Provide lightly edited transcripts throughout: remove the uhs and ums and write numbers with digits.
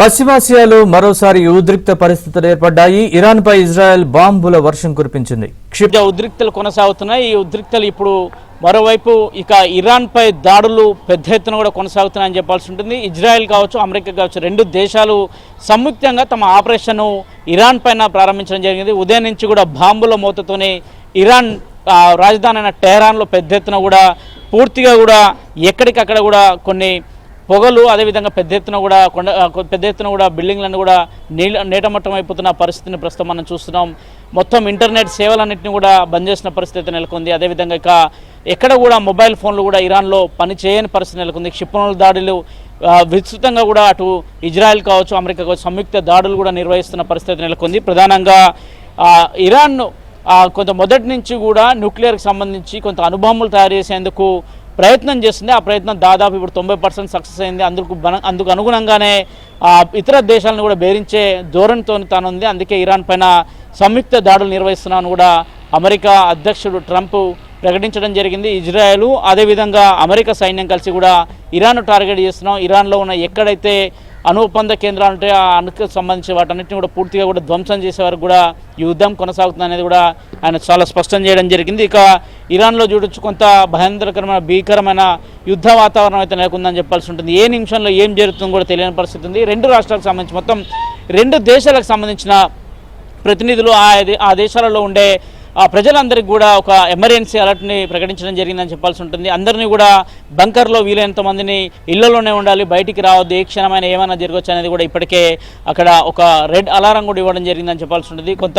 పశ్చిమాసియాలో మరోసారి ఉద్రిక్త పరిస్థితులు ఏర్పడ్డాయి. ఇరాన్పై ఇజ్రాయెల్ బాంబుల వర్షం కురిపించింది. ఉద్రిక్తలు కొనసాగుతున్నాయి. ఈ ఉద్రిక్తలు ఇప్పుడు మరోవైపు ఇక ఇరాన్పై దాడులు పెద్ద ఎత్తున కూడా కొనసాగుతున్నాయని చెప్పాల్సి ఉంటుంది. ఇజ్రాయెల్ కావచ్చు, అమెరికా కావచ్చు, రెండు దేశాలు సంయుక్తంగా తమ ఆపరేషన్ ఇరాన్ పైన ప్రారంభించడం జరిగింది. ఉదయం నుంచి కూడా బాంబుల మోతతోనే ఇరాన్ రాజధాని అయిన టెహరాన్లో పెద్ద ఎత్తున కూడా పూర్తిగా కూడా ఎక్కడికక్కడ కూడా కొన్ని పొగలు, అదేవిధంగా పెద్ద ఎత్తున కూడా బిల్డింగ్లను కూడా నీటమట్టం అయిపోతున్న పరిస్థితిని ప్రస్తుతం మనం చూస్తున్నాం. మొత్తం ఇంటర్నెట్ సేవలన్నింటినీ కూడా బంద్ చేసిన పరిస్థితి నెలకొంది. అదేవిధంగా ఇక ఎక్కడ కూడా మొబైల్ ఫోన్లు కూడా ఇరాన్లో పనిచేయని పరిస్థితి నెలకొంది. క్షిపణుల దాడులు విస్తృతంగా కూడా అటు ఇజ్రాయెల్ కావచ్చు, అమెరికా కావచ్చు సంయుక్త దాడులు కూడా నిర్వహిస్తున్న పరిస్థితి నెలకొంది. ప్రధానంగా ఇరాన్ కొంత మొదటి నుంచి కూడా న్యూక్లియర్కి సంబంధించి కొంత అణుబాంబులు తయారు చేసేందుకు ప్రయత్నం చేస్తుంది. ఆ ప్రయత్నం దాదాపు ఇప్పుడు 90% సక్సెస్ అయింది. అందుకు అనుగుణంగానే ఇతర దేశాలను కూడా బెదిరించే ధోరణితో తానుంది. అందుకే ఇరాన్ పైన సంయుక్త దాడులు నిర్వహిస్తున్నాను కూడా అమెరికా అధ్యక్షుడు ట్రంప్ ప్రకటించడం జరిగింది. ఇజ్రాయెల్ అదేవిధంగా అమెరికా సైన్యం కలిసి కూడా ఇరాన్ను టార్గెట్ చేస్తున్నాం. ఇరాన్లో ఉన్న ఎక్కడైతే అణు ఒప్పంద కేంద్రాలు ఉంటే ఆ అణుకు సంబంధించి వాటన్నిటిని కూడా పూర్తిగా కూడా ధ్వంసం చేసే వరకు కూడా ఈ యుద్ధం కొనసాగుతుంది అనేది కూడా ఆయన చాలా స్పష్టం చేయడం జరిగింది. ఇక ఇరాన్లో చూడొచ్చు కొంత భయంకరమైన భీకరమైన యుద్ధ వాతావరణం అయితే నెలకొందని చెప్పాల్సి ఉంటుంది. ఏ నిమిషంలో ఏం జరుగుతుందో కూడా తెలియని పరిస్థితి ఉంది. రెండు రాష్ట్రాలకు సంబంధించి మొత్తం రెండు దేశాలకు సంబంధించిన ప్రతినిధులు ఆ దేశాలలో ఉండే ప్రజలందరికీ కూడా ఒక ఎమర్జెన్సీ అలర్ట్ని ప్రకటించడం జరిగిందని చెప్పాల్సి ఉంటుంది. అందరినీ కూడా బంకర్లో వీలైనంత మందిని ఇళ్లలోనే ఉండాలి, బయటికి రావద్దు, ఏ క్షణమైన ఏమైనా జరగవచ్చు అనేది కూడా ఇప్పటికే అక్కడ ఒక రెడ్ అలారం కూడా ఇవ్వడం జరిగిందని చెప్పాల్సి ఉంటుంది. కొంత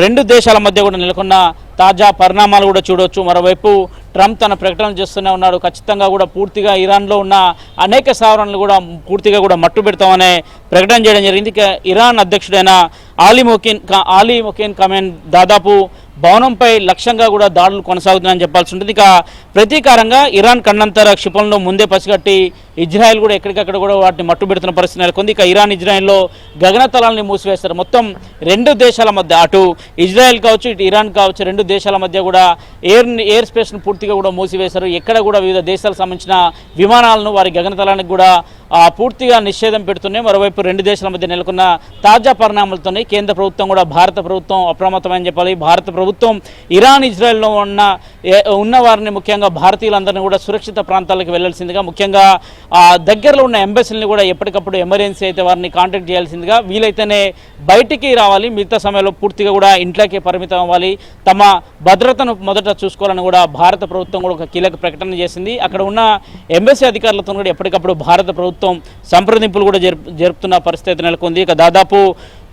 రెండు దేశాల మధ్య కూడా నెలకొన్న తాజా పరిణామాలు కూడా చూడవచ్చు. మరోవైపు ట్రంప్ తన ప్రకటనలు చేస్తూనే ఉన్నాడు. ఖచ్చితంగా కూడా పూర్తిగా ఇరాన్లో ఉన్న అనేక స్థావరాలను కూడా పూర్తిగా కూడా మట్టు పెడతామనే ప్రకటన చేయడం జరిగింది. ఇక ఇరాన్ అధ్యక్షుడైన ఆలీ మొకేన్ కమేన్ దాదాపు భవనంపై లక్ష్యంగా కూడా దాడులు కొనసాగుతున్నాయని చెప్పాల్సి ఉంటుంది. ఇక ప్రతీకారంగా ఇరాన్ ఖండంతర క్షిపణులను ముందే పసిగట్టి ఇజ్రాయెల్ కూడా ఎక్కడికక్కడ కూడా వాటిని మట్టు పెడుతున్న పరిస్థితి నెలకొంది. ఇక ఇరాన్ ఇజ్రాయెల్లో గగనతలాన్ని మూసివేస్తారు. మొత్తం రెండు దేశాల మధ్య అటు ఇజ్రాయెల్ కావచ్చు, ఇటు ఇరాన్ కావచ్చు, రెండు దేశాల మధ్య కూడా ఎయిర్ స్పేస్ను పూర్తిగా కూడా మూసివేశారు. ఎక్కడ కూడా వివిధ దేశాలకు సంబంధించిన విమానాలను వారి గగనతలానికి కూడా పూర్తిగా నిషేధం పెడుతున్నాయి. మరోవైపు రెండు దేశాల మధ్య నెలకొన్న తాజా పరిణామాలతోనే కేంద్ర ప్రభుత్వం కూడా భారత ప్రభుత్వం అప్రమత్తమని చెప్పాలి. భారత ప్రభుత్వం ఇరాన్ ఇజ్రాయెల్లో ఉన్న వారిని ముఖ్యంగా భారతీయులందరినీ కూడా సురక్షిత ప్రాంతాలకు వెళ్లాల్సిందిగా, ముఖ్యంగా దగ్గరలో ఉన్న ఎంబసీలని కూడా ఎప్పటికప్పుడు ఎమర్జెన్సీ అయితే వారిని కాంటాక్ట్ చేయాల్సిందిగా, వీలైతేనే బయటికి రావాలి, మిగతా సమయంలో పూర్తిగా కూడా ఇంట్లోకే పరిమితం అవ్వాలి, తమ భద్రతను మొదట చూసుకోవాలని కూడా భారత ప్రభుత్వం కూడా ఒక కీలక ప్రకటన చేసింది. అక్కడ ఉన్న ఎంబసీ అధికారులతో కూడా ఎప్పటికప్పుడు భారత ప్రభుత్వం సంప్రదింపులు కూడా జరుపుతున్న పరిస్థితి నెలకొంది. ఇక దాదాపు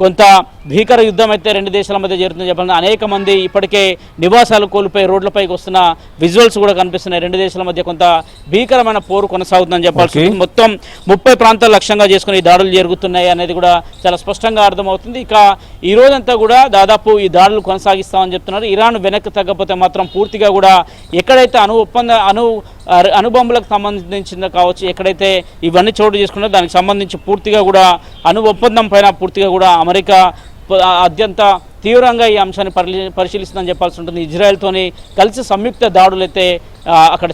కొంత భీకర యుద్ధం అయితే రెండు దేశాల మధ్య జరుగుతుందని చెప్పాలి. అనేక మంది ఇప్పటికే నివాసాలు కోల్పోయి రోడ్లపైకి వస్తున్న విజువల్స్ కూడా కనిపిస్తున్నాయి. రెండు దేశాల మధ్య కొంత భీకరమైన పోరు కొనసాగుతుందని చెప్పాల్సి మొత్తం 30 ప్రాంతాలు లక్ష్యంగా చేసుకుని ఈ దాడులు జరుగుతున్నాయి అనేది కూడా చాలా స్పష్టంగా అర్థమవుతుంది. ఇక ఈ రోజంతా కూడా దాదాపు ఈ దాడులు కొనసాగిస్తామని చెప్తున్నారు. ఇరాన్ వెనక్కి తగ్గకపోతే మాత్రం పూర్తిగా కూడా ఎక్కడైతే అణుబాంబులకు సంబంధించిన కావచ్చు, ఎక్కడైతే ఇవన్నీ చోటు చేసుకున్నారో దానికి సంబంధించి పూర్తిగా కూడా అణు ఒప్పందం పైన పూర్తిగా కూడా అమెరికా అత్యంత తీవ్రంగా ఈ అంశాన్ని పరిశీలిస్తుందని చెప్పాల్సి ఉంటుంది. ఇజ్రాయెల్తోని కలిసి సంయుక్త దాడులు అయితే అక్కడ